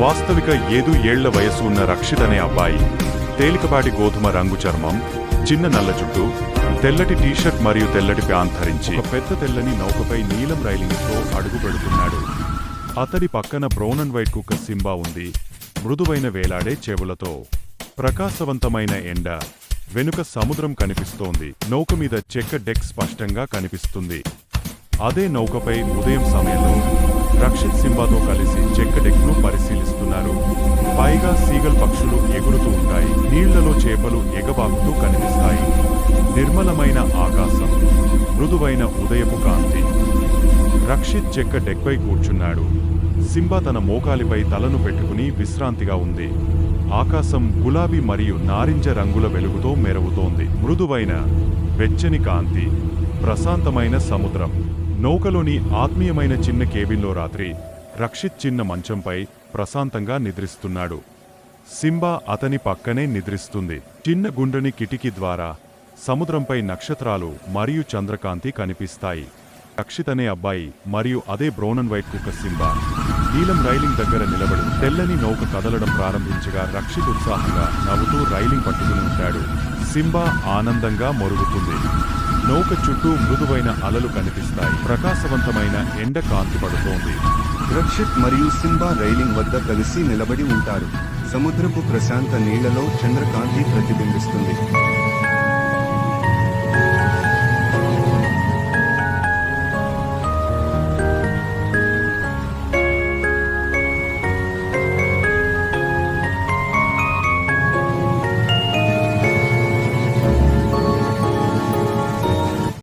వాస్తవిక 7 ఏళ్ల వయసు ఉన్న రక్షిత్ అనే అబ్బాయి తేలికపాటి గోధుమ రంగు చర్మం, చిన్న నల్ల జుట్టు, తెల్లటి టీషర్ట్ మరియు తెల్లటి ప్యాంట్ ధరించి ఒక పెద్ద తెల్లని నౌకపై నీలం రైలింగ్తో అడుగు పెడుతున్నాడు. అతడి పక్కన బ్రౌన్ అండ్ వైట్ కుక్క సింబా ఉంది, మృదువైన వేలాడే చెవులతో. ప్రకాశవంతమైన ఎండ, వెనుక సముద్రం కనిపిస్తోంది. నౌక మీద చెక్క డెక్ స్పష్టంగా కనిపిస్తుంది. అదే నౌకపై ఉదయం సమయంలో రక్షిత్ సింబాతో కలిసి చెక్క డెక్ను పరిశీలిస్తున్నారు. పైగా సీగల్ పక్షులు ఎగురుతూ ఉంటాయి, నీళ్లలో చేపలు ఎగబాకుతూ కనిపిస్తాయి. నిర్మలమైన ఆకాశం, మృదువైన ఉదయపు కాంతి. రక్షిత్ చెక్క డెక్పై కూర్చున్నాడు. సింబా తన మోకాలిపై తలను పెట్టుకుని విశ్రాంతిగా ఉంది. ఆకాశం గులాబీ మరియు నారింజ రంగుల వెలుగుతో మెరుపుతోంది. మృదువైన వెచ్చని కాంతి, ప్రశాంతమైన సముద్రం. నౌకలోని ఆత్మీయమైన చిన్న కేబిన్లో రాత్రి రక్షిత్ చిన్న మంచంపై ప్రశాంతంగా నిద్రిస్తున్నాడు. సింబా అతని పక్కనే నిద్రిస్తుంది. చిన్న గుండ్రని కిటికీ ద్వారా సముద్రంపై నక్షత్రాలు మరియు చంద్రకాంతి కనిపిస్తాయి. రక్షిత్ అనే అబ్బాయి మరియు అదే బ్రౌన్ అండ్ వైట్ కుక్క సింబా నీలం రైలింగ్ దగ్గర నిలబడి తెల్లని నౌక కదలడం ప్రారంభించగా రక్షిత్ ఉత్సాహంగా నవ్వుతూ రైలింగ్ పట్టుకుని ఉంటాడు. సింబా ఆనందంగా మొరుగుతుంది. నౌక చుట్టూ మృదువైన అలలు కనిపిస్తాయి. ప్రకాశవంతమైన ఎండ కాంతి పడుతోంది. రక్షిత్ మరియు సింబా రైలింగ్ వద్ద కలిసి నిలబడి ఉంటారు. సముద్రపు ప్రశాంత నీళ్లలో చంద్రకాంతి ప్రతిబింబిస్తుంది.